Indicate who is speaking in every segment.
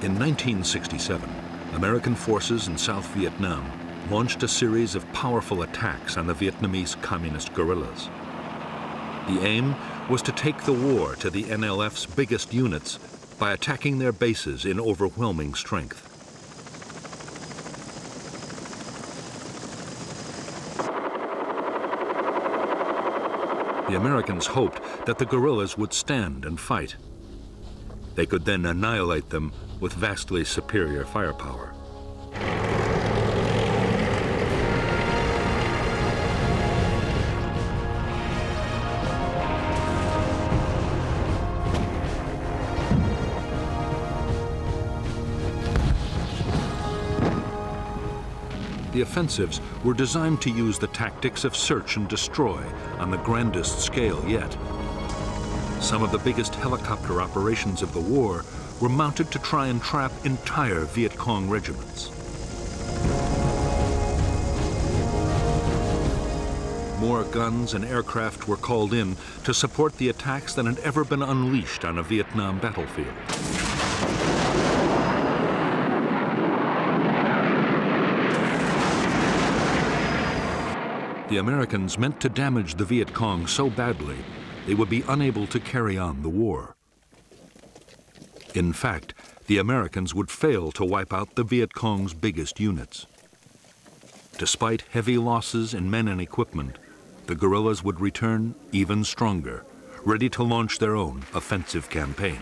Speaker 1: In 1967, American forces in South Vietnam launched a series of powerful attacks on the Vietnamese communist guerrillas. The aim was to take the war to the NLF's biggest units by attacking their bases in overwhelming strength. The Americans hoped that the guerrillas would stand and fight. They could then annihilate them with vastly superior firepower. The offensives were designed to use the tactics of search and destroy on the grandest scale yet. Some of the biggest helicopter operations of the war were mounted to try and trap entire Viet Cong regiments. More guns and aircraft were called in to support the attacks than had ever been unleashed on a Vietnam battlefield. The Americans meant to damage the Viet Cong so badly they would be unable to carry on the war. In fact, the Americans would fail to wipe out the Viet Cong's biggest units. Despite heavy losses in men and equipment, the guerrillas would return even stronger, ready to launch their own offensive campaign.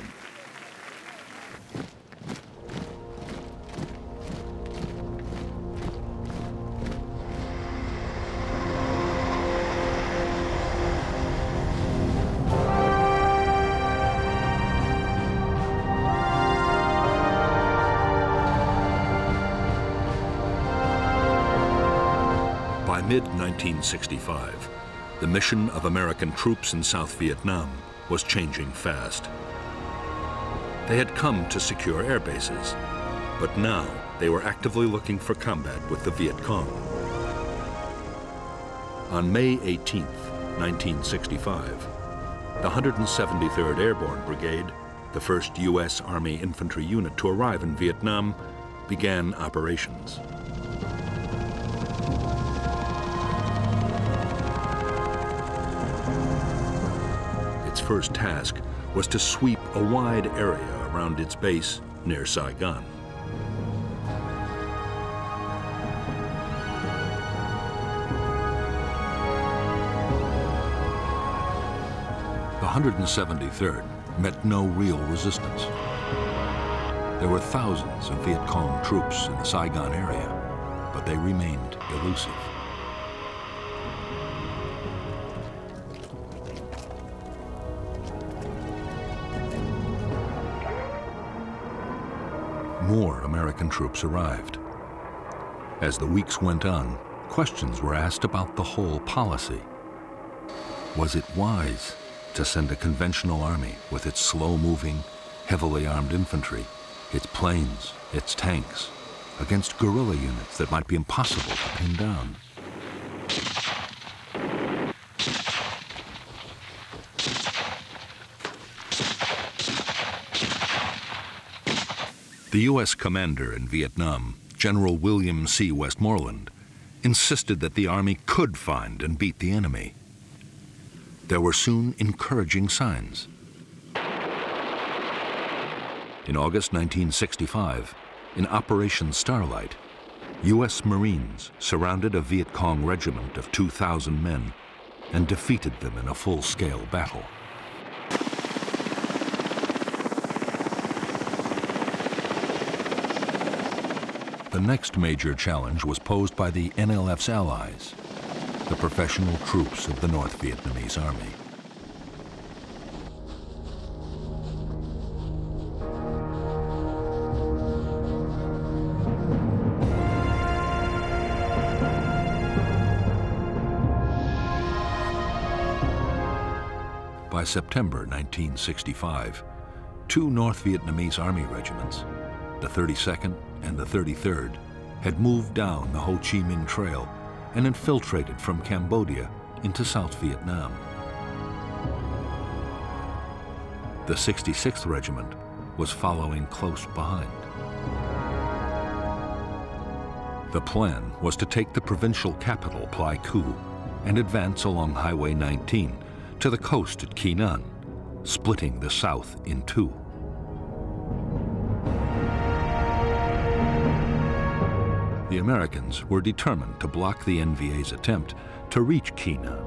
Speaker 1: By mid-1965, the mission of American troops in South Vietnam was changing fast. They had come to secure air bases, but now they were actively looking for combat with the Viet Cong. On May 18, 1965, the 173rd Airborne Brigade, the first U.S. Army infantry unit to arrive in Vietnam, began operations. Its first task was to sweep a wide area around its base near Saigon. The 173rd met no real resistance. There were thousands of Viet Cong troops in the Saigon area, but they remained elusive. More American troops arrived. As the weeks went on, questions were asked about the whole policy. Was it wise to send a conventional army with its slow-moving, heavily armed infantry, its planes, its tanks, against guerrilla units that might be impossible to pin down? The U.S. commander in Vietnam, General William C. Westmoreland, insisted that the Army could find and beat the enemy. There were soon encouraging signs. In August 1965, in Operation Starlight, U.S. Marines surrounded a Viet Cong regiment of 2,000 men and defeated them in a full-scale battle. The next major challenge was posed by the NLF's allies, the professional troops of the North Vietnamese Army. By September 1965, two North Vietnamese Army regiments, the 32nd and the 33rd, had moved down the Ho Chi Minh Trail and infiltrated from Cambodia into South Vietnam. The 66th Regiment was following close behind. The plan was to take the provincial capital, Pleiku, and advance along Highway 19 to the coast at Quy Nhon, splitting the south in two. The Americans were determined to block the NVA's attempt to reach Quy Nhon.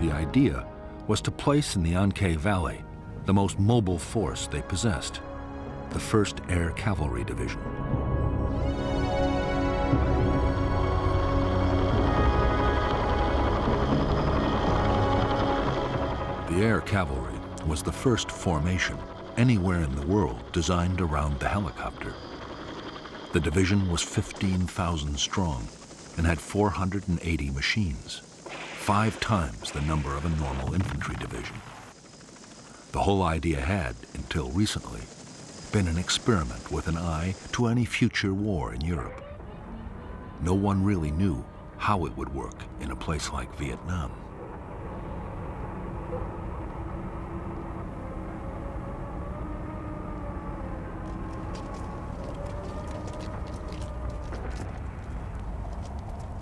Speaker 1: The idea was to place in the An-Khe Valley the most mobile force they possessed, the 1st Air Cavalry Division. The Air Cavalry was the first formation anywhere in the world designed around the helicopter. The division was 15,000 strong and had 480 machines, 5 times the number of a normal infantry division. The whole idea had, until recently, been an experiment with an eye to any future war in Europe. No one really knew how it would work in a place like Vietnam.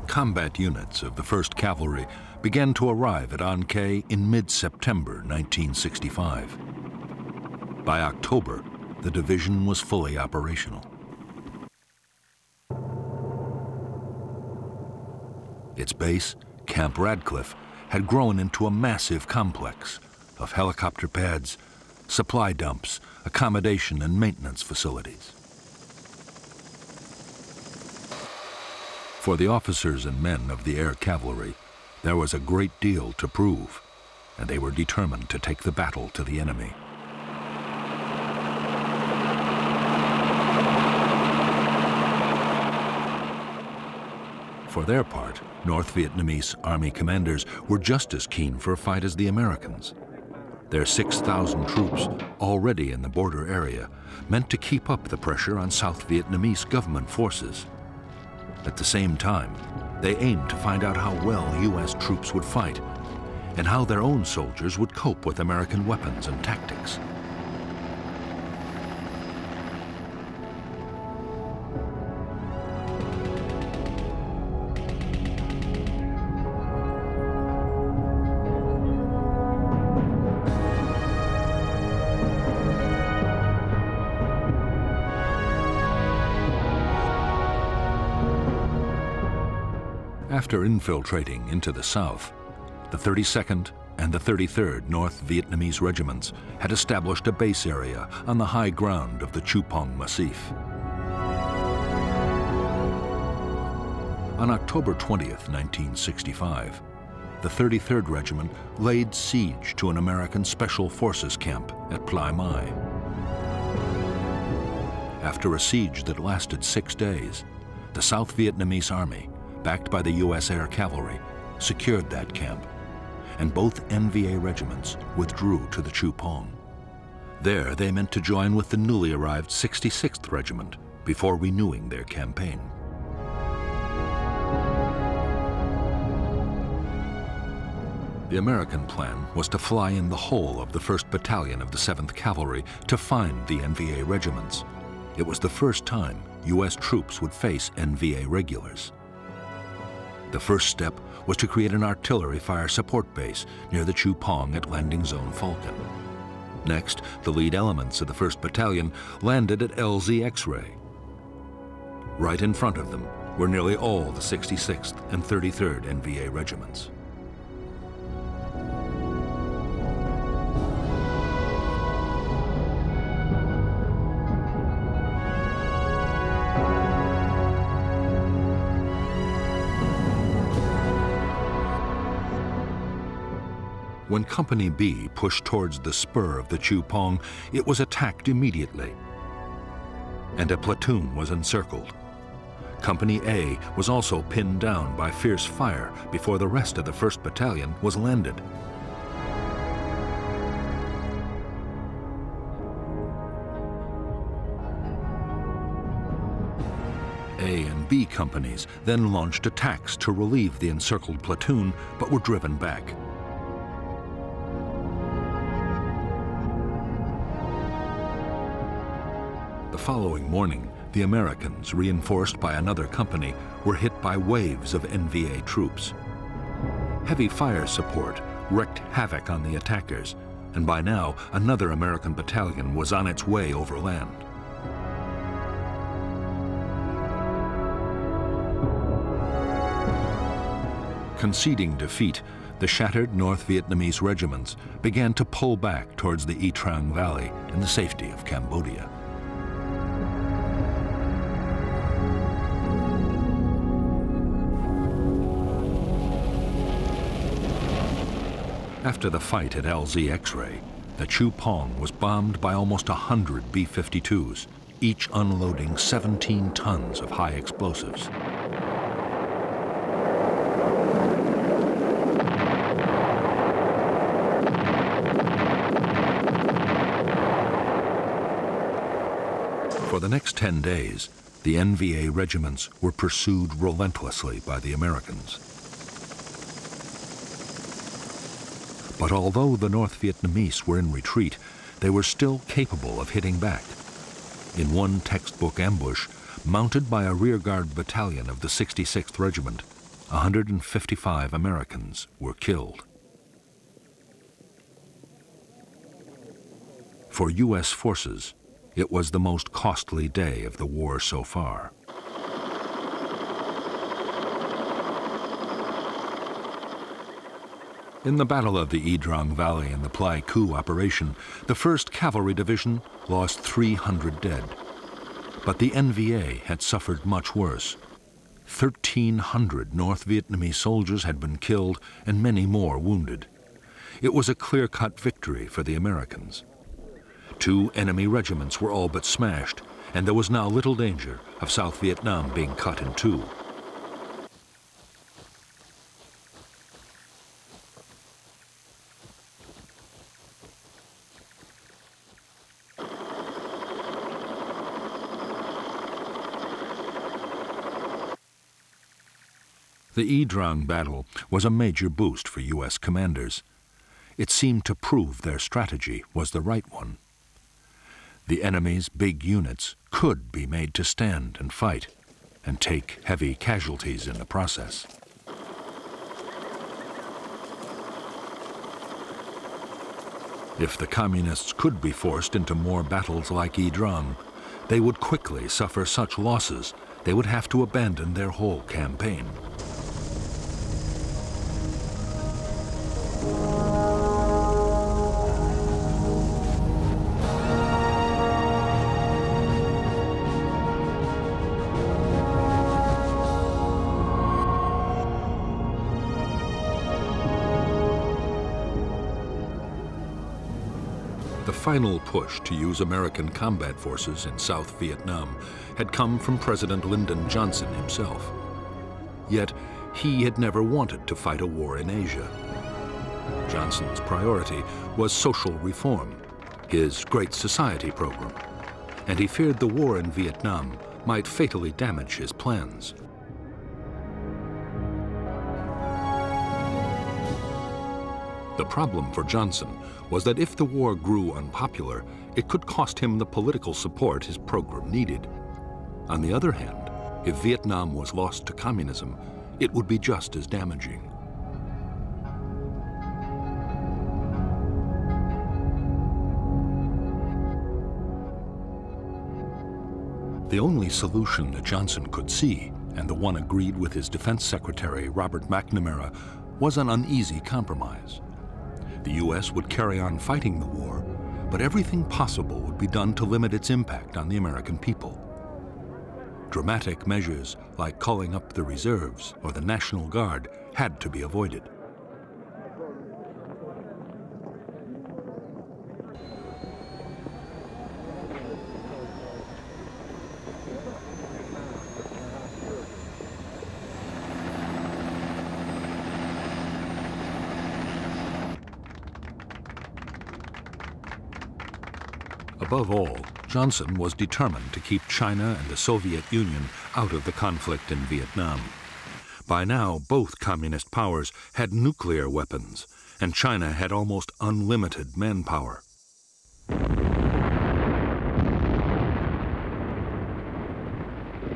Speaker 1: Combat units of the 1st Cavalry began to arrive at An-Khe in mid-September 1965. By October, the division was fully operational. Its base, Camp Radcliffe, had grown into a massive complex of helicopter pads, supply dumps, accommodation and maintenance facilities. For the officers and men of the Air Cavalry, there was a great deal to prove, and they were determined to take the battle to the enemy. For their part, North Vietnamese Army commanders were just as keen for a fight as the Americans. Their 6,000 troops, already in the border area, meant to keep up the pressure on South Vietnamese government forces. At the same time, they aimed to find out how well U.S. troops would fight and how their own soldiers would cope with American weapons and tactics. After infiltrating into the south, the 32nd and the 33rd North Vietnamese regiments had established a base area on the high ground of the Chupong Massif. On October 20th, 1965, the 33rd Regiment laid siege to an American Special Forces camp at Plai Mai. After a siege that lasted 6 days, the South Vietnamese Army, backed by the U.S. Air Cavalry, secured that camp, and both NVA regiments withdrew to the Chupong. There, they meant to join with the newly arrived 66th Regiment before renewing their campaign. The American plan was to fly in the whole of the 1st Battalion of the 7th Cavalry to find the NVA regiments. It was the first time U.S. troops would face NVA regulars. The first step was to create an artillery fire support base near the Chupong at Landing Zone Falcon. Next, the lead elements of the 1st Battalion landed at LZ X-Ray. Right in front of them were nearly all the 66th and 33rd NVA regiments. When Company B pushed towards the spur of the Chupong, it was attacked immediately, and a platoon was encircled. Company A was also pinned down by fierce fire before the rest of the 1st Battalion was landed. A and B companies then launched attacks to relieve the encircled platoon, but were driven back. The The following morning, the Americans, reinforced by another company, were hit by waves of NVA troops. Heavy fire support wreaked havoc on the attackers, and by now another American battalion was on its way overland. Conceding defeat, the shattered North Vietnamese regiments began to pull back towards the Y Trang Valley in the safety of Cambodia. After the fight at LZ X-Ray, the Chu Pong was bombed by almost 100 B-52s, each unloading 17 tons of high explosives. For the next 10 days, the NVA regiments were pursued relentlessly by the Americans. But although the North Vietnamese were in retreat, they were still capable of hitting back. In one textbook ambush, mounted by a rearguard battalion of the 66th Regiment, 155 Americans were killed. For U.S. forces, it was the most costly day of the war so far. In the Battle of the Y Trang Valley and the Pleiku operation, the 1st Cavalry Division lost 300 dead. But the NVA had suffered much worse. 1,300 North Vietnamese soldiers had been killed and many more wounded. It was a clear-cut victory for the Americans. 2 enemy regiments were all but smashed, and there was now little danger of South Vietnam being cut in two. The Y Trang battle was a major boost for U.S. commanders. It seemed to prove their strategy was the right one. The enemy's big units could be made to stand and fight, and take heavy casualties in the process. If the Communists could be forced into more battles like Y Trang, they would quickly suffer such losses they would have to abandon their whole campaign. The final push to use American combat forces in South Vietnam had come from President Lyndon Johnson himself. Yet, he had never wanted to fight a war in Asia. Johnson's priority was social reform, his Great Society program, and he feared the war in Vietnam might fatally damage his plans. The problem for Johnson was that if the war grew unpopular, it could cost him the political support his program needed. On the other hand, if Vietnam was lost to communism, it would be just as damaging. The only solution that Johnson could see, and the one agreed with his Defense Secretary Robert McNamara, was an uneasy compromise. The U.S. would carry on fighting the war, but everything possible would be done to limit its impact on the American people. Dramatic measures like calling up the reserves or the National Guard had to be avoided. Above all, Johnson was determined to keep China and the Soviet Union out of the conflict in Vietnam. By now, both communist powers had nuclear weapons, and China had almost unlimited manpower.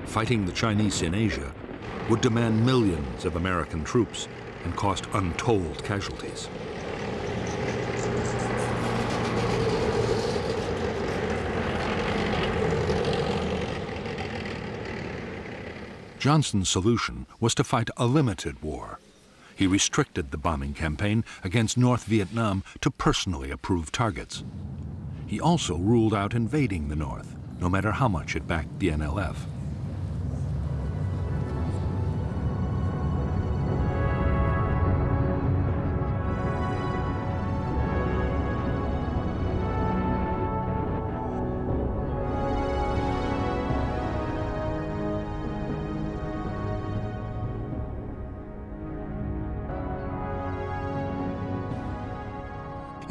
Speaker 1: fighting the Chinese in Asia, would demand millions of American troops and cost untold casualties. Johnson's solution was to fight a limited war. He restricted the bombing campaign against North Vietnam to personally approved targets. He also ruled out invading the North, no matter how much it backed the NLF.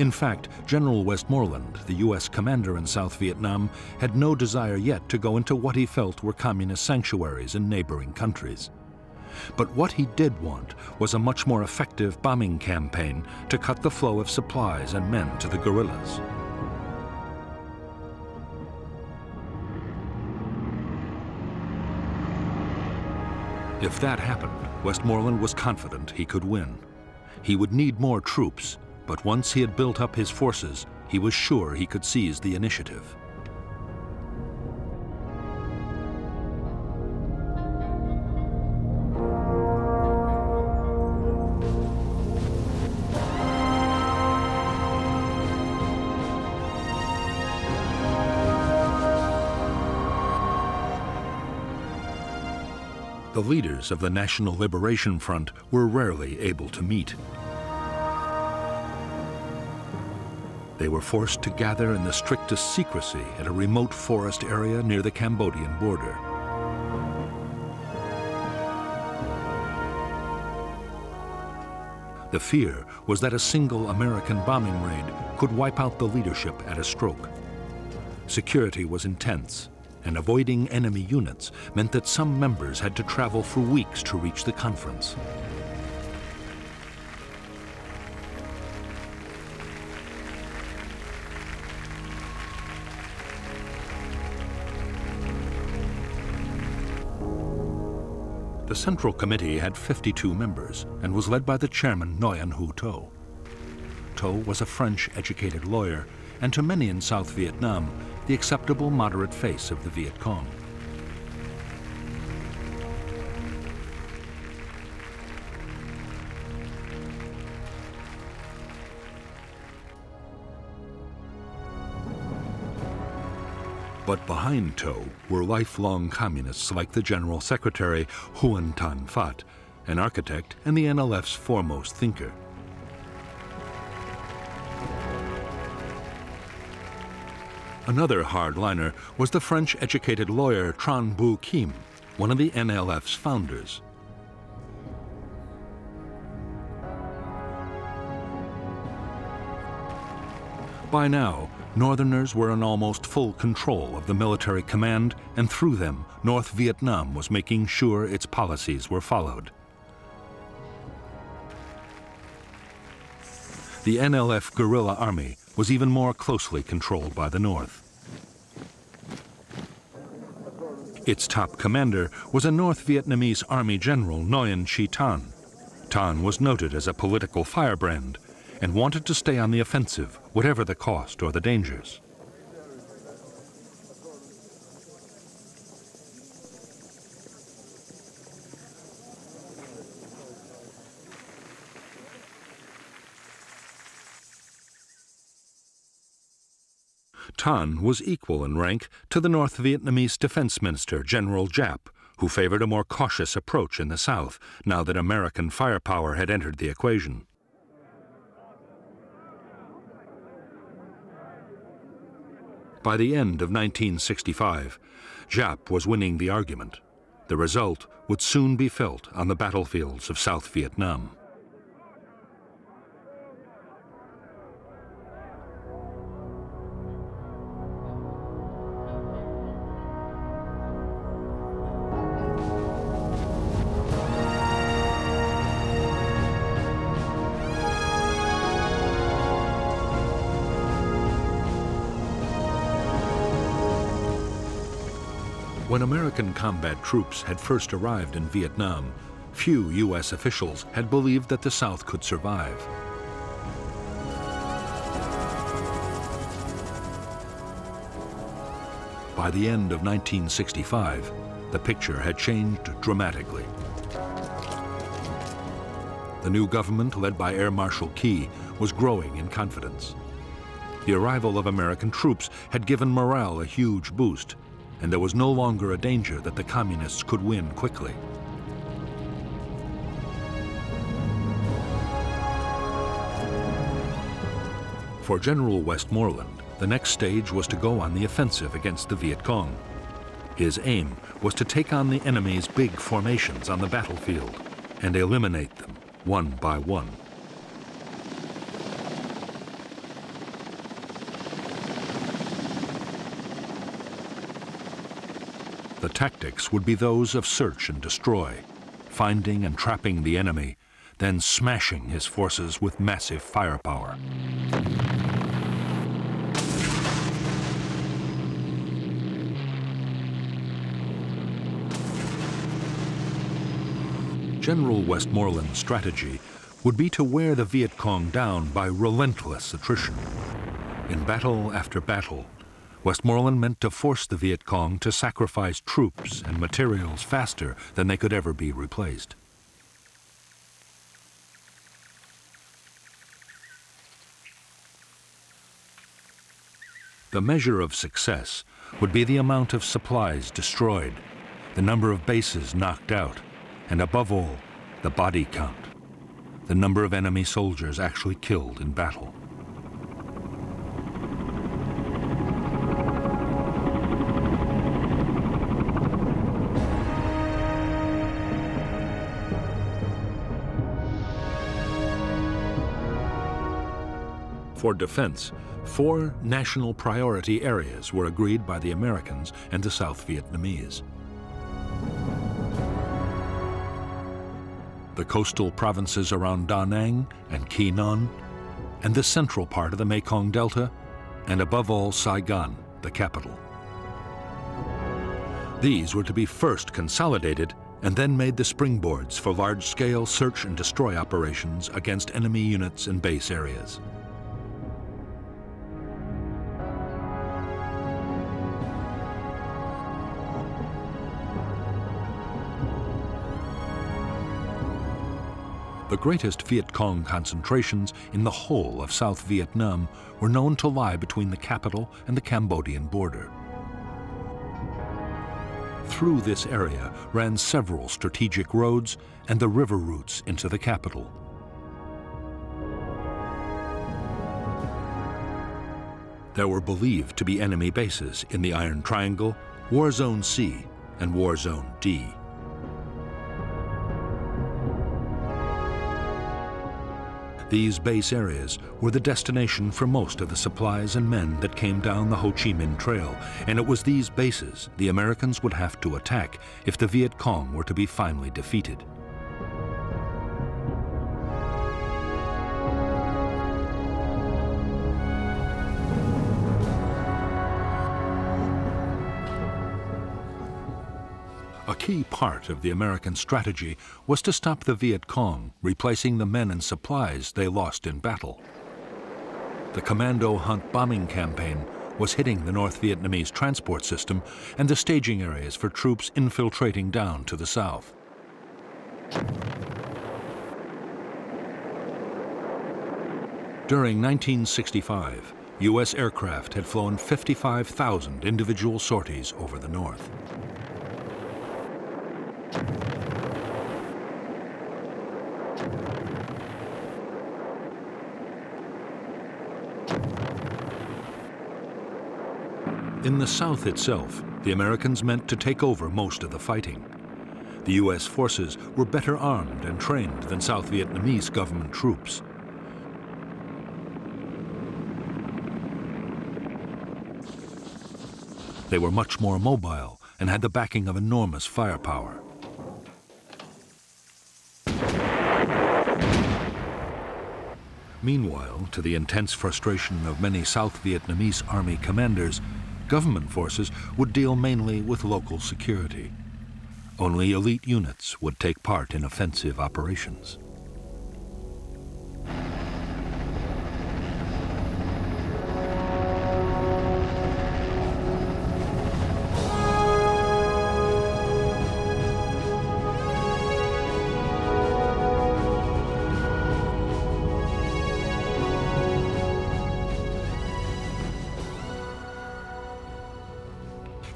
Speaker 1: In fact, General Westmoreland, the U.S. commander in South Vietnam, had no desire yet to go into what he felt were communist sanctuaries in neighboring countries. But what he did want was a much more effective bombing campaign to cut the flow of supplies and men to the guerrillas. If that happened, Westmoreland was confident he could win. He would need more troops, but once he had built up his forces, he was sure he could seize the initiative. The leaders of the National Liberation Front were rarely able to meet. They were forced to gather in the strictest secrecy at a remote forest area near the Cambodian border. The fear was that a single American bombing raid could wipe out the leadership at a stroke. Security was intense, and avoiding enemy units meant that some members had to travel for weeks to reach the conference. The Central Committee had 52 members and was led by the chairman, Nguyen Hue To. To was a French-educated lawyer and to many in South Vietnam, the acceptable moderate face of the Viet Cong. But behind To were lifelong communists like the General Secretary Huon Tan Phat, an architect and the NLF's foremost thinker. Another hardliner was the French-educated lawyer Tran Bu Kim, one of the NLF's founders. By now, Northerners were in almost full control of the military command, and through them, North Vietnam was making sure its policies were followed. The NLF guerrilla army was even more closely controlled by the North. Its top commander was a North Vietnamese Army General Nguyen Chi Thanh. Thanh was noted as a political firebrand and wanted to stay on the offensive, whatever the cost or the dangers. Thanh was equal in rank to the North Vietnamese Defense Minister, General Giap, who favored a more cautious approach in the South, now that American firepower had entered the equation. By the end of 1965, Giap was winning the argument. The result would soon be felt on the battlefields of South Vietnam. When American combat troops had first arrived in Vietnam, few U.S. officials had believed that the South could survive. By the end of 1965, the picture had changed dramatically. The new government, led by Air Marshal Key, was growing in confidence. The arrival of American troops had given morale a huge boost, and there was no longer a danger that the communists could win quickly. For General Westmoreland, the next stage was to go on the offensive against the Viet Cong. His aim was to take on the enemy's big formations on the battlefield and eliminate them one by one. The tactics would be those of search and destroy, finding and trapping the enemy, then smashing his forces with massive firepower. General Westmoreland's strategy would be to wear the Viet Cong down by relentless attrition. In battle after battle, Westmoreland meant to force the Viet Cong to sacrifice troops and materials faster than they could ever be replaced. The measure of success would be the amount of supplies destroyed, the number of bases knocked out, and above all, the body count, the number of enemy soldiers actually killed in battle. For defense, 4 national priority areas were agreed by the Americans and the South Vietnamese. The coastal provinces around Da Nang and Quy Nhon, and the central part of the Mekong Delta, and above all Saigon, the capital. These were to be first consolidated and then made the springboards for large-scale search and destroy operations against enemy units and base areas. The greatest Viet Cong concentrations in the whole of South Vietnam were known to lie between the capital and the Cambodian border. Through this area ran several strategic roads and the river routes into the capital. There were believed to be enemy bases in the Iron Triangle, War Zone C, and War Zone D. These base areas were the destination for most of the supplies and men that came down the Ho Chi Minh Trail, and it was these bases the Americans would have to attack if the Viet Cong were to be finally defeated. A key part of the American strategy was to stop the Viet Cong, replacing the men and supplies they lost in battle. The Commando Hunt bombing campaign was hitting the North Vietnamese transport system and the staging areas for troops infiltrating down to the south. During 1965, U.S. aircraft had flown 55,000 individual sorties over the north. In the South itself, the Americans meant to take over most of the fighting. The U.S. forces were better armed and trained than South Vietnamese government troops. They were much more mobile and had the backing of enormous firepower. Meanwhile, to the intense frustration of many South Vietnamese army commanders, Government forces would deal mainly with local security. Only elite units would take part in offensive operations.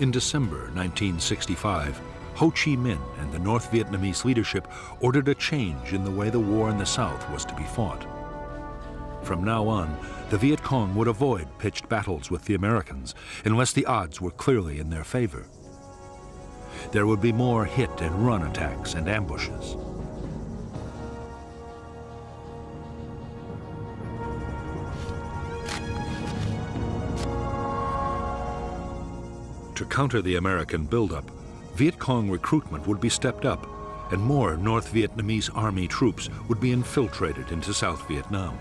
Speaker 1: In December 1965, Ho Chi Minh and the North Vietnamese leadership ordered a change in the way the war in the South was to be fought. From now on, the Viet Cong would avoid pitched battles with the Americans unless the odds were clearly in their favor. There would be more hit and run attacks and ambushes. To counter the American buildup, Viet Cong recruitment would be stepped up, and more North Vietnamese army troops would be infiltrated into South Vietnam.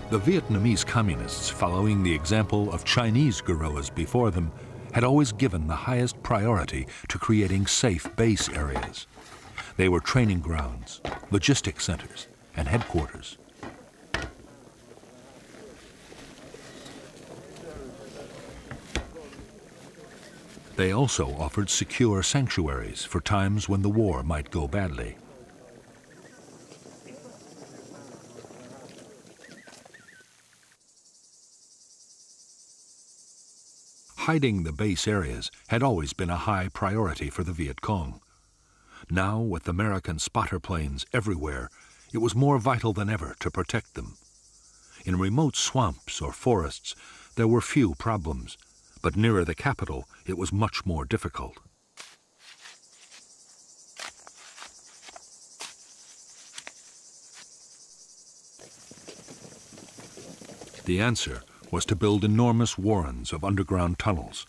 Speaker 1: The Vietnamese communists, following the example of Chinese guerrillas before them, had always given the highest priority to creating safe base areas. They were training grounds, logistics centers, and headquarters. They also offered secure sanctuaries for times when the war might go badly. Hiding the base areas had always been a high priority for the Viet Cong. Now, with American spotter planes everywhere, it was more vital than ever to protect them. In remote swamps or forests, there were few problems, but nearer the capital, it was much more difficult. The answer was to build enormous warrens of underground tunnels.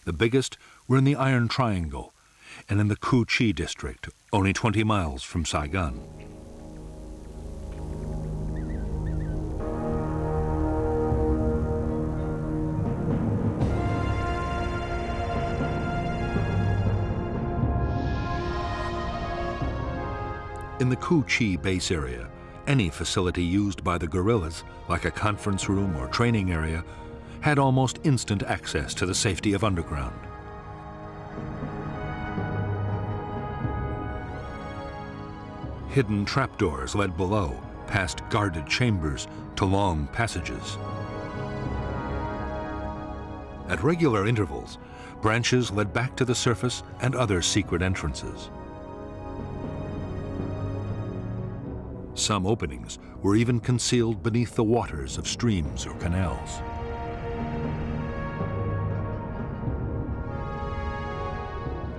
Speaker 1: The biggest were in the Iron Triangle and in the Cu Chi district, only 20 miles from Saigon. In the Cu Chi base area, any facility used by the guerrillas, like a conference room or training area, had almost instant access to the safety of underground. Hidden trapdoors led below, past guarded chambers to long passages. At regular intervals, branches led back to the surface and other secret entrances. Some openings were even concealed beneath the waters of streams or canals.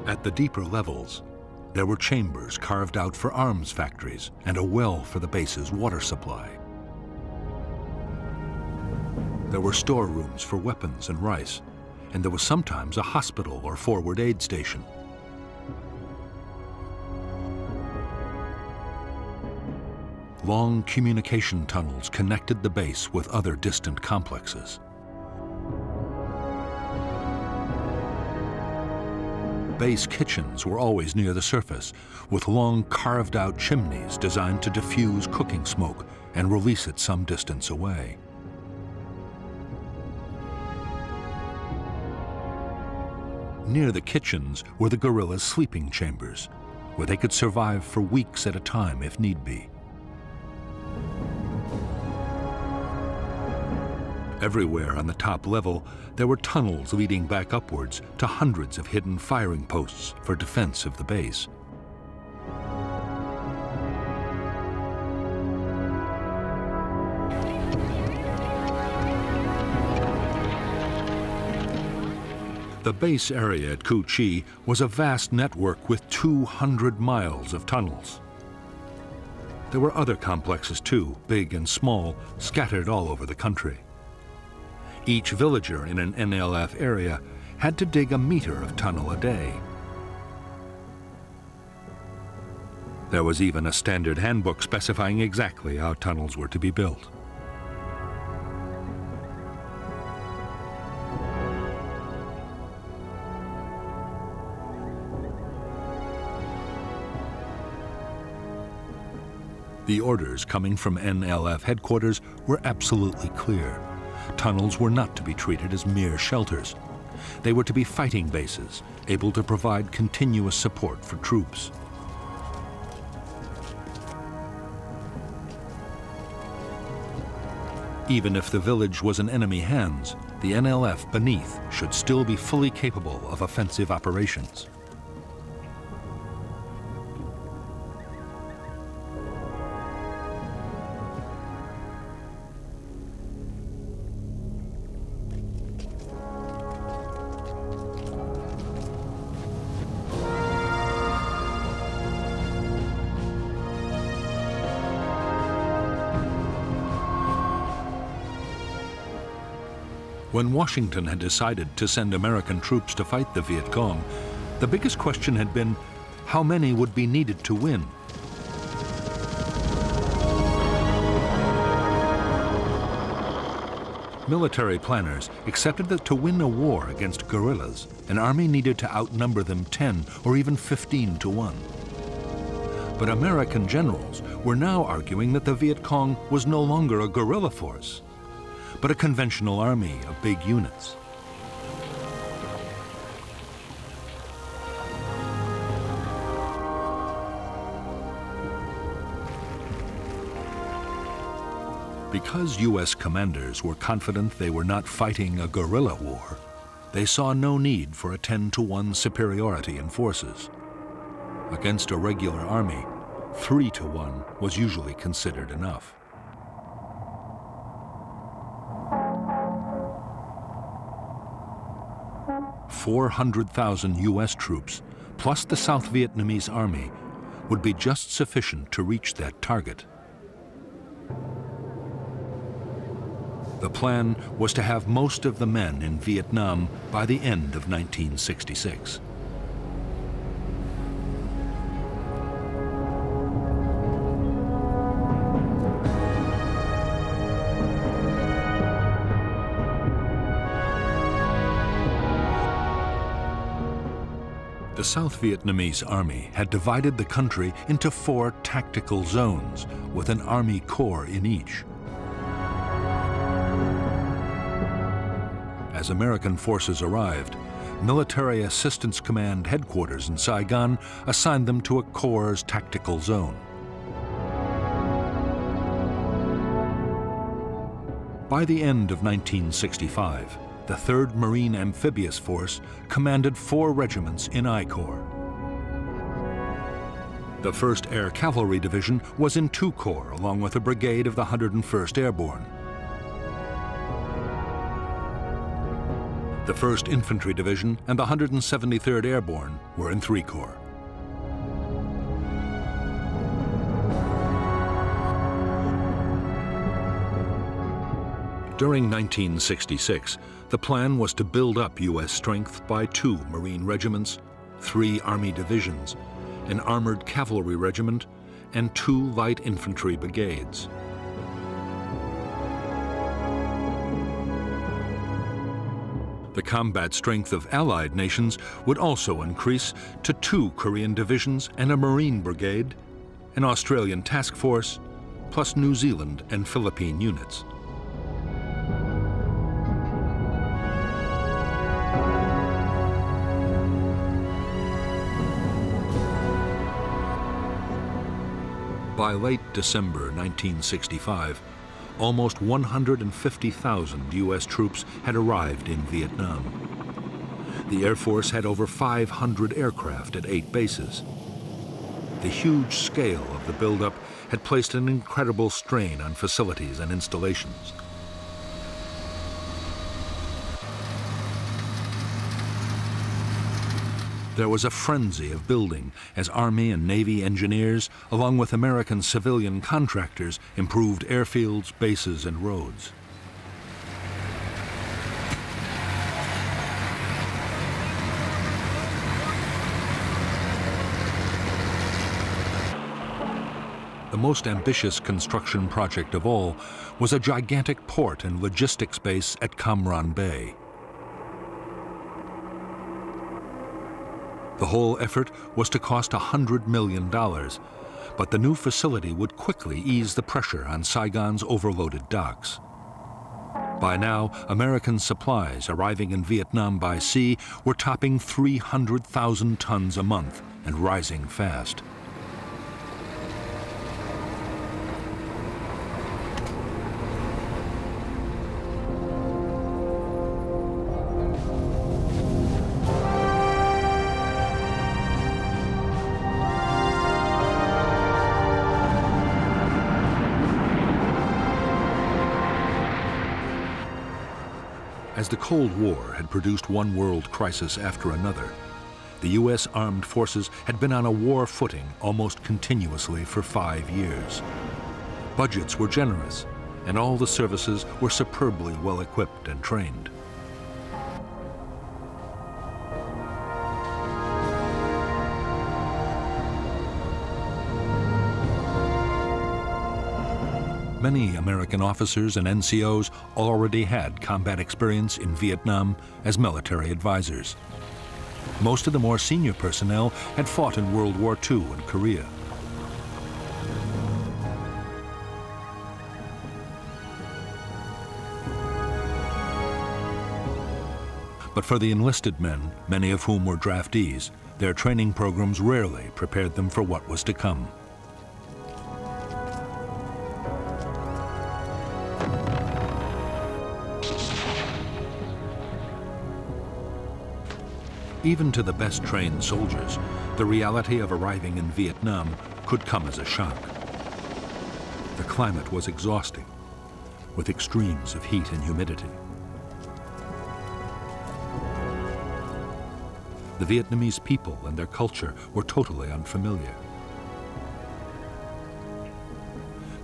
Speaker 1: At the deeper levels, there were chambers carved out for arms factories and a well for the base's water supply. There were storerooms for weapons and rice, and there was sometimes a hospital or forward aid station. Long communication tunnels connected the base with other distant complexes. Base kitchens were always near the surface, with long carved-out chimneys designed to diffuse cooking smoke and release it some distance away. Near the kitchens were the guerrillas' sleeping chambers, where they could survive for weeks at a time if need be. Everywhere on the top level, there were tunnels leading back upwards to hundreds of hidden firing posts for defense of the base. The base area at Cu Chi was a vast network with 200 miles of tunnels. There were other complexes too, big and small, scattered all over the country. Each villager in an NLF area had to dig a meter of tunnel a day. There was even a standard handbook specifying exactly how tunnels were to be built. The orders coming from NLF headquarters were absolutely clear. Tunnels were not to be treated as mere shelters. They were to be fighting bases, able to provide continuous support for troops. Even if the village was in enemy hands, the NLF beneath should still be fully capable of offensive operations. When Washington had decided to send American troops to fight the Viet Cong, the biggest question had been how many would be needed to win. Military planners accepted that to win a war against guerrillas, an army needed to outnumber them 10 or even 15 to 1. But American generals were now arguing that the Viet Cong was no longer a guerrilla force, but a conventional army of big units. Because U.S. commanders were confident they were not fighting a guerrilla war, they saw no need for a 10-to-1 superiority in forces. Against a regular army, 3-to-1 was usually considered enough. $400,000 U.S. troops, plus the South Vietnamese army, would be just sufficient to reach that target. The plan was to have most of the men in Vietnam by the end of 1966. The South Vietnamese army had divided the country into 4 tactical zones, with an army corps in each. As American forces arrived, Military Assistance Command headquarters in Saigon assigned them to a corps' tactical zone. By the end of 1965, the 3rd Marine Amphibious Force commanded 4 regiments in I Corps. The 1st Air Cavalry Division was in 2 Corps, along with a brigade of the 101st Airborne. The 1st Infantry Division and the 173rd Airborne were in 3 Corps. During 1966, the plan was to build up U.S. strength by 2 Marine regiments, 3 Army divisions, an armored cavalry regiment, and 2 light infantry brigades. The combat strength of Allied nations would also increase to 2 Korean divisions and a Marine brigade, an Australian task force, plus New Zealand and Philippine units. By late December 1965, almost 150,000 U.S. troops had arrived in Vietnam. The Air Force had over 500 aircraft at 8 bases. The huge scale of the buildup had placed an incredible strain on facilities and installations. There was a frenzy of building as Army and Navy engineers, along with American civilian contractors, improved airfields, bases, and roads. The most ambitious construction project of all was a gigantic port and logistics base at Cam Ranh Bay. The whole effort was to cost $100 million, but the new facility would quickly ease the pressure on Saigon's overloaded docks. By now, American supplies arriving in Vietnam by sea were topping 300,000 tons a month and rising fast. As the Cold War had produced one world crisis after another, the U.S. armed forces had been on a war footing almost continuously for 5 years. Budgets were generous, and all the services were superbly well equipped and trained. Many American officers and NCOs already had combat experience in Vietnam as military advisors. Most of the more senior personnel had fought in World War II and Korea. But for the enlisted men, many of whom were draftees, their training programs rarely prepared them for what was to come. Even to the best trained soldiers, the reality of arriving in Vietnam could come as a shock. The climate was exhausting, with extremes of heat and humidity. The Vietnamese people and their culture were totally unfamiliar.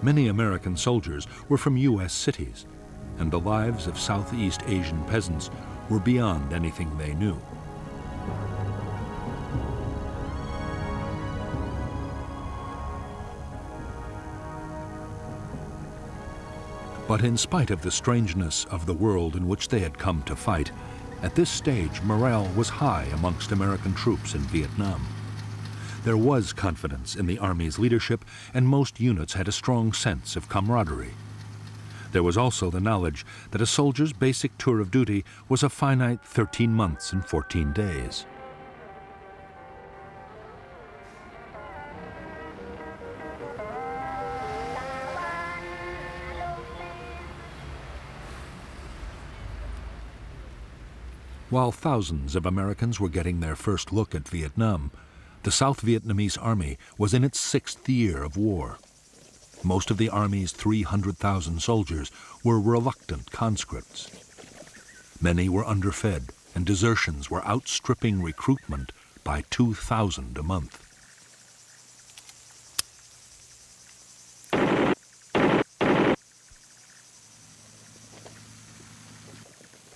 Speaker 1: Many American soldiers were from U.S. cities, and the lives of Southeast Asian peasants were beyond anything they knew. But in spite of the strangeness of the world in which they had come to fight, at this stage morale was high amongst American troops in Vietnam. There was confidence in the Army's leadership, and most units had a strong sense of camaraderie. There was also the knowledge that a soldier's basic tour of duty was a finite 13 months and 14 days. While thousands of Americans were getting their first look at Vietnam, the South Vietnamese Army was in its 6th year of war. Most of the Army's 300,000 soldiers were reluctant conscripts. Many were underfed, and desertions were outstripping recruitment by 2,000 a month.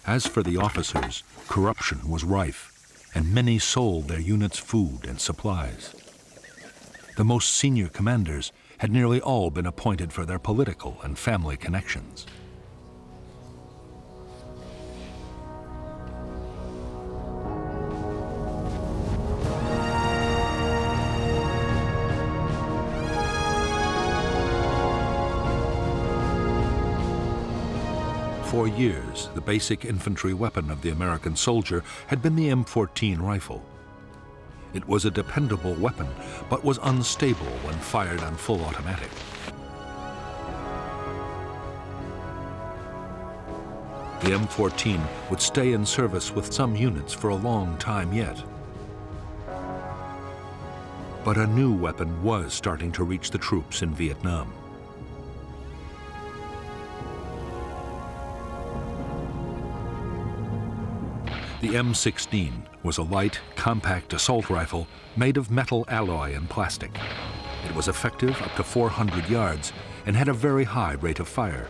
Speaker 1: As for the officers, corruption was rife, and many sold their units food and supplies. The most senior commanders had nearly all been appointed for their political and family connections. For years, the basic infantry weapon of the American soldier had been the M14 rifle. It was a dependable weapon, but was unstable when fired on full automatic. The M14 would stay in service with some units for a long time yet. But a new weapon was starting to reach the troops in Vietnam. The M16 was a light, compact assault rifle made of metal alloy and plastic. It was effective up to 400 yards and had a very high rate of fire.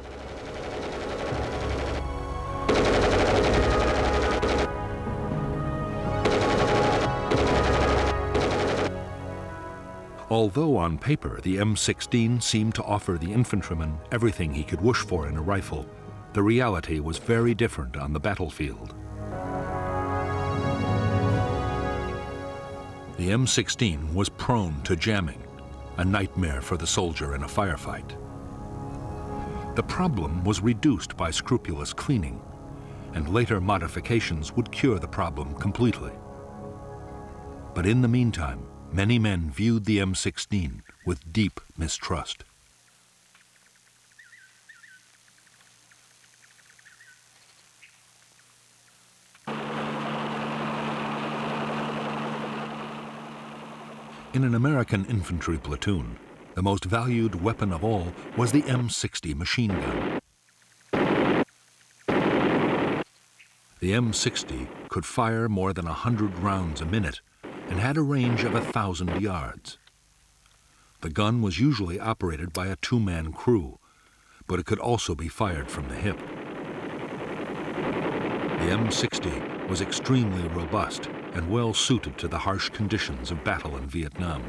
Speaker 1: Although on paper the M16 seemed to offer the infantryman everything he could wish for in a rifle, the reality was very different on the battlefield. The M16 was prone to jamming, a nightmare for the soldier in a firefight. The problem was reduced by scrupulous cleaning, and later modifications would cure the problem completely. But in the meantime, many men viewed the M16 with deep mistrust. In an American infantry platoon, the most valued weapon of all was the M60 machine gun. The M60 could fire more than 100 rounds a minute and had a range of 1,000 yards. The gun was usually operated by a two-man crew, but it could also be fired from the hip. The M60 was extremely robust and well suited to the harsh conditions of battle in Vietnam.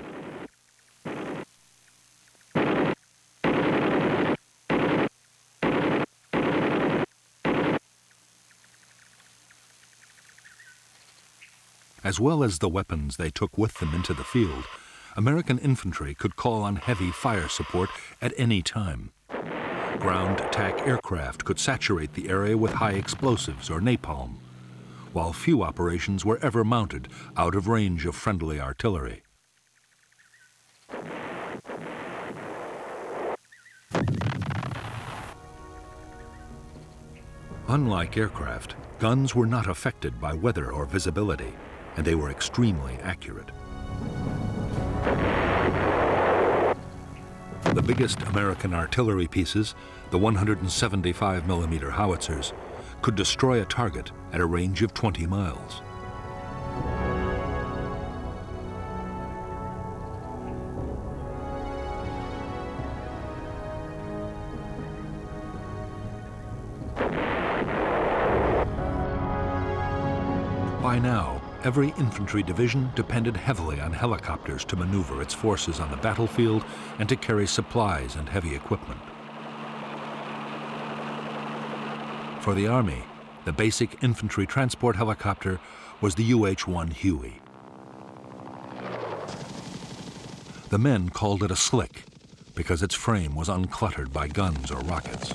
Speaker 1: As well as the weapons they took with them into the field, American infantry could call on heavy fire support at any time. Ground attack aircraft could saturate the area with high explosives or napalm, while few operations were ever mounted out of range of friendly artillery. Unlike aircraft, guns were not affected by weather or visibility, and they were extremely accurate. The biggest American artillery pieces, the 175mm howitzers, could destroy a target at a range of 20 miles. By now, every infantry division depended heavily on helicopters to maneuver its forces on the battlefield and to carry supplies and heavy equipment. For the Army, the basic infantry transport helicopter was the UH-1 Huey. The men called it a slick because its frame was uncluttered by guns or rockets.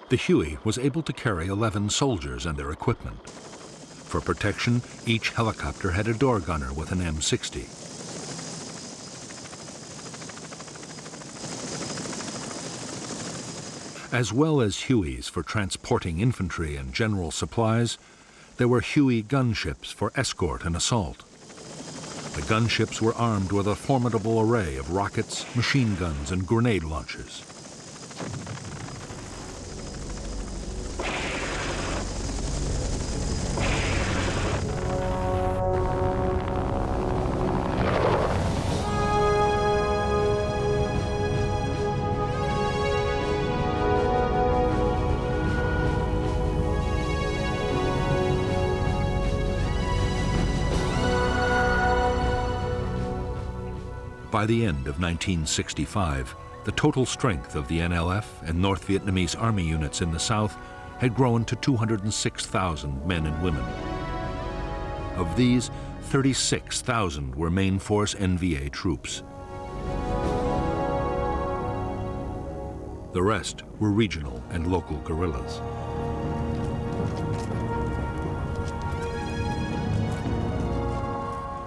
Speaker 1: The Huey was able to carry 11 soldiers and their equipment. For protection, each helicopter had a door gunner with an M60. As well as Hueys for transporting infantry and general supplies, there were Huey gunships for escort and assault. The gunships were armed with a formidable array of rockets, machine guns, and grenade launchers. By the end of 1965, the total strength of the NLF and North Vietnamese Army units in the South had grown to 206,000 men and women. Of these, 36,000 were main force NVA troops. The rest were regional and local guerrillas.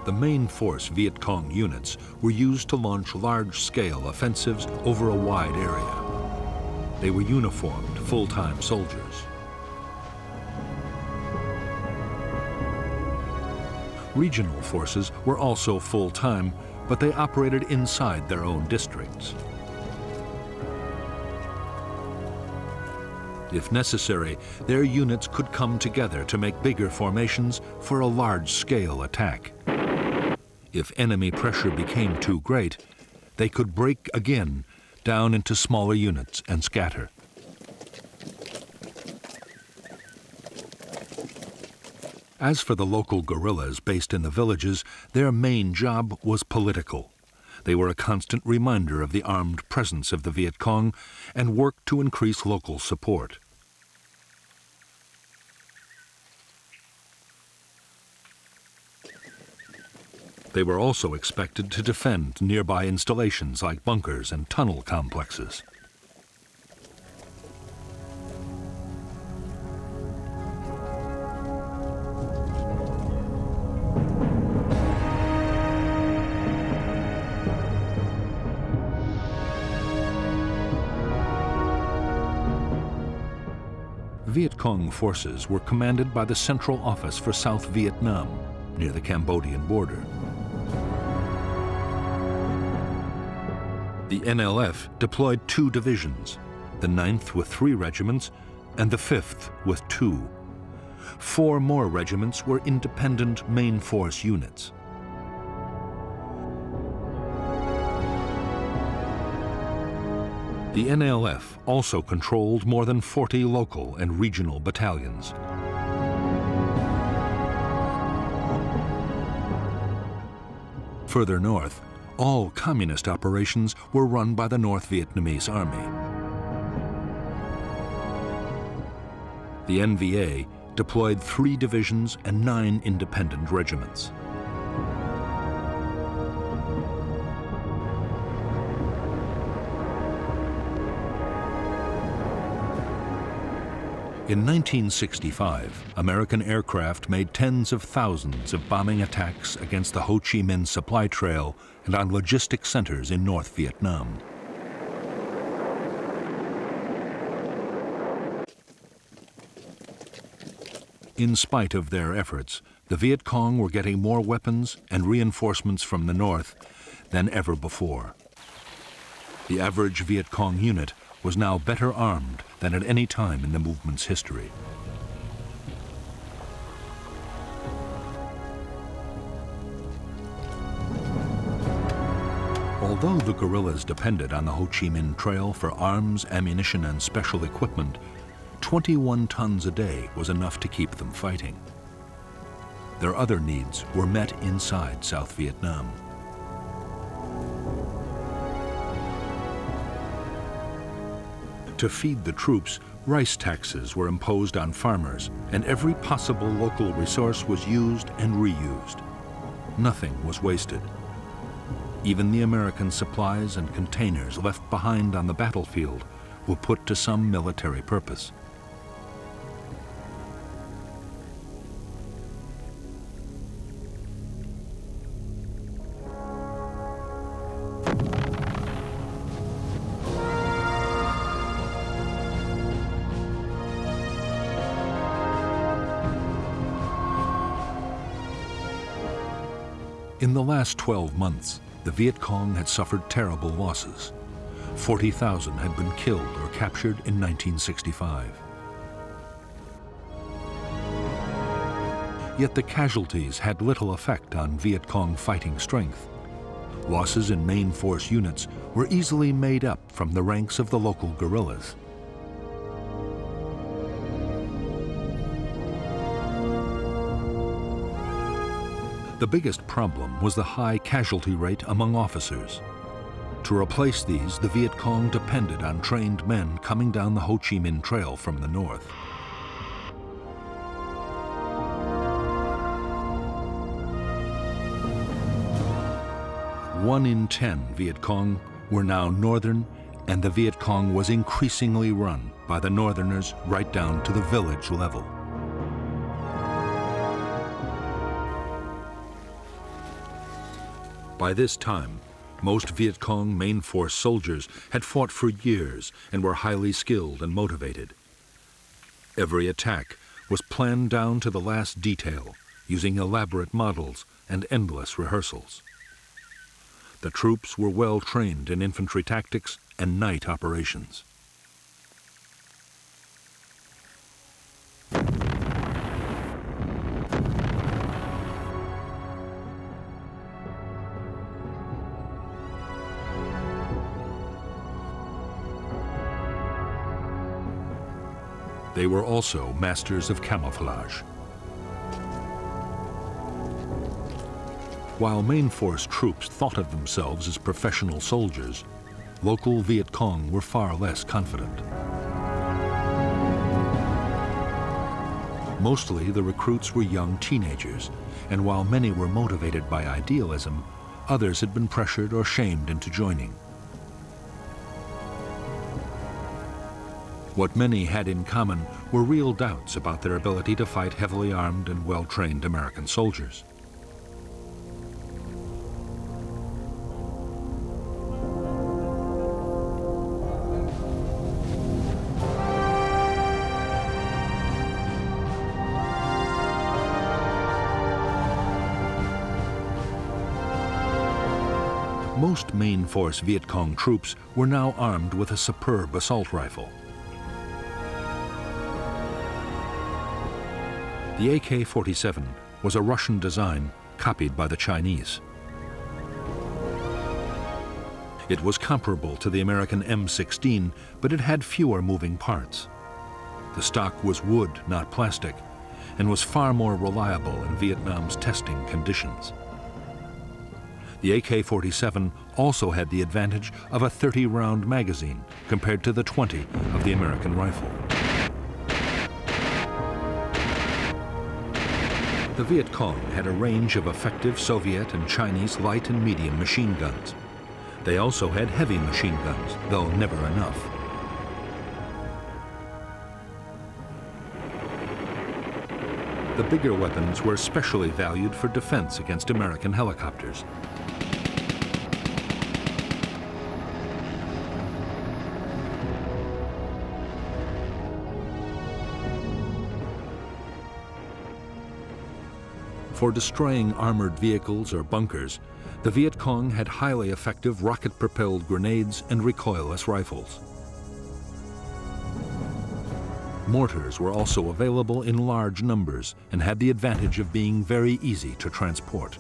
Speaker 1: The main force Viet Cong units were used to launch large-scale offensives over a wide area. They were uniformed, full-time soldiers. Regional forces were also full-time, but they operated inside their own districts. If necessary, their units could come together to make bigger formations for a large-scale attack. If enemy pressure became too great, they could break again down into smaller units and scatter. As for the local guerrillas based in the villages, their main job was political. They were a constant reminder of the armed presence of the Viet Cong and worked to increase local support. They were also expected to defend nearby installations like bunkers and tunnel complexes. Viet Cong forces were commanded by the Central Office for South Vietnam, near the Cambodian border. The NLF deployed 2 divisions, the 9th with 3 regiments and the 5th with 2. 4 more regiments were independent main force units. The NLF also controlled more than 40 local and regional battalions. Further north, all communist operations were run by the North Vietnamese Army. The NVA deployed 3 divisions and 9 independent regiments. In 1965, American aircraft made tens of thousands of bombing attacks against the Ho Chi Minh supply trail and on logistic centers in North Vietnam. In spite of their efforts, the Viet Cong were getting more weapons and reinforcements from the north than ever before. The average Viet Cong unit was now better armed than at any time in the movement's history. Although the guerrillas depended on the Ho Chi Minh Trail for arms, ammunition, and special equipment, 21 tons a day was enough to keep them fighting. Their other needs were met inside South Vietnam. To feed the troops, rice taxes were imposed on farmers, and every possible local resource was used and reused. Nothing was wasted. Even the American supplies and containers left behind on the battlefield were put to some military purpose. In the last 12 months, the Viet Cong had suffered terrible losses. 40,000 had been killed or captured in 1965. Yet the casualties had little effect on Viet Cong fighting strength. Losses in main force units were easily made up from the ranks of the local guerrillas. The biggest problem was the high casualty rate among officers. To replace these, the Viet Cong depended on trained men coming down the Ho Chi Minh Trail from the north. One in 10 Viet Cong were now northern, and the Viet Cong was increasingly run by the northerners right down to the village level. By this time, most Viet Cong main force soldiers had fought for years and were highly skilled and motivated. Every attack was planned down to the last detail, using elaborate models and endless rehearsals. The troops were well trained in infantry tactics and night operations. They were also masters of camouflage. While main force troops thought of themselves as professional soldiers, local Viet Cong were far less confident. Mostly the recruits were young teenagers, and while many were motivated by idealism, others had been pressured or shamed into joining. What many had in common were real doubts about their ability to fight heavily armed and well-trained American soldiers. Most main force Viet Cong troops were now armed with a superb assault rifle. The AK-47 was a Russian design copied by the Chinese. It was comparable to the American M16, but it had fewer moving parts. The stock was wood, not plastic, and was far more reliable in Vietnam's testing conditions. The AK-47 also had the advantage of a 30-round magazine compared to the 20 of the American rifle. The Viet Cong had a range of effective Soviet and Chinese light and medium machine guns. They also had heavy machine guns, though never enough. The bigger weapons were especially valued for defense against American helicopters. For destroying armored vehicles or bunkers, the Viet Cong had highly effective rocket-propelled grenades and recoilless rifles. Mortars were also available in large numbers and had the advantage of being very easy to transport.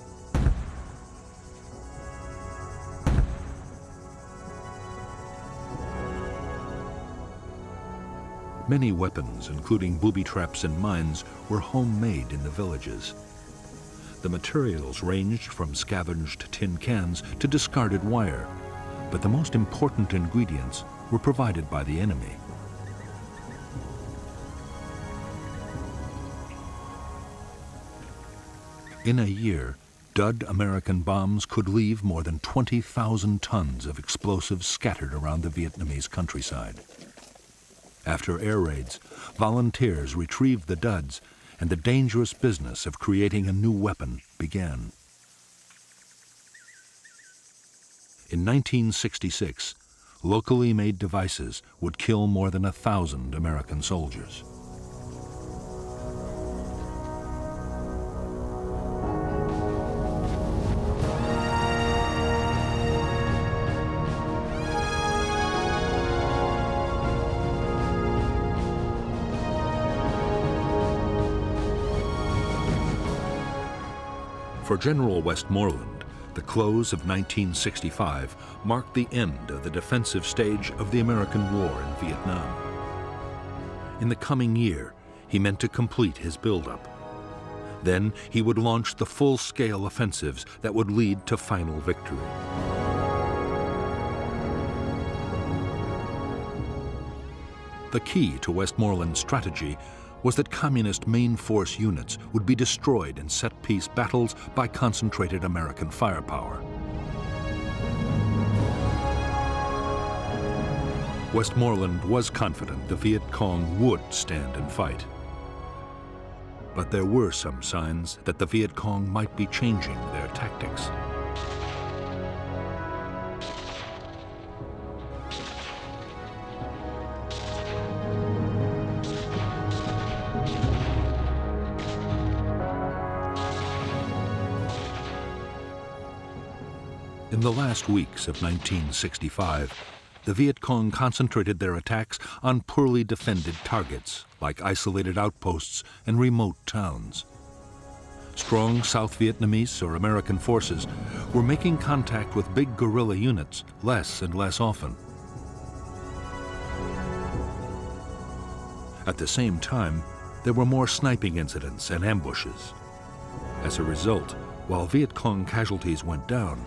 Speaker 1: Many weapons, including booby traps and mines, were homemade in the villages. The materials ranged from scavenged tin cans to discarded wire, but the most important ingredients were provided by the enemy. In a year, dud American bombs could leave more than 20,000 tons of explosives scattered around the Vietnamese countryside. After air raids, volunteers retrieved the duds, and the dangerous business of creating a new weapon began. In 1966, locally made devices would kill more than 1,000 American soldiers. For General Westmoreland, the close of 1965 marked the end of the defensive stage of the American war in Vietnam. In the coming year, he meant to complete his buildup. Then he would launch the full-scale offensives that would lead to final victory. The key to Westmoreland's strategy was that communist main force units would be destroyed in set-piece battles by concentrated American firepower. Westmoreland was confident the Viet Cong would stand and fight. But there were some signs that the Viet Cong might be changing their tactics. In the last weeks of 1965, the Viet Cong concentrated their attacks on poorly defended targets, like isolated outposts and remote towns. Strong South Vietnamese or American forces were making contact with big guerrilla units less and less often. At the same time, there were more sniping incidents and ambushes. As a result, While Viet Cong casualties went down,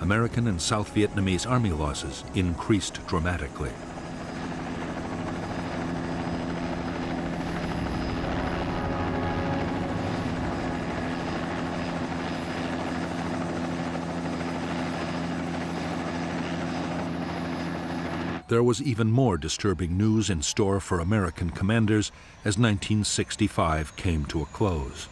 Speaker 1: American and South Vietnamese army losses increased dramatically. There was even more disturbing news in store for American commanders as 1965 came to a close.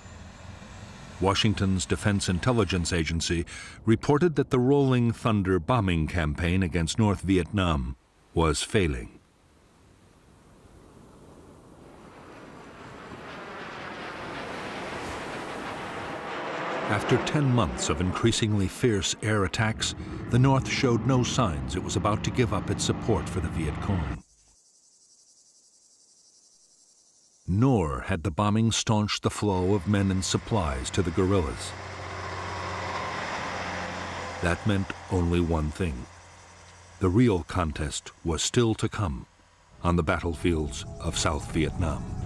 Speaker 1: Washington's Defense Intelligence Agency reported that the Rolling Thunder bombing campaign against North Vietnam was failing. After 10 months of increasingly fierce air attacks, the North showed no signs it was about to give up its support for the Viet Cong. Nor had the bombing staunched the flow of men and supplies to the guerrillas. That meant only one thing. The real contest was still to come on the battlefields of South Vietnam.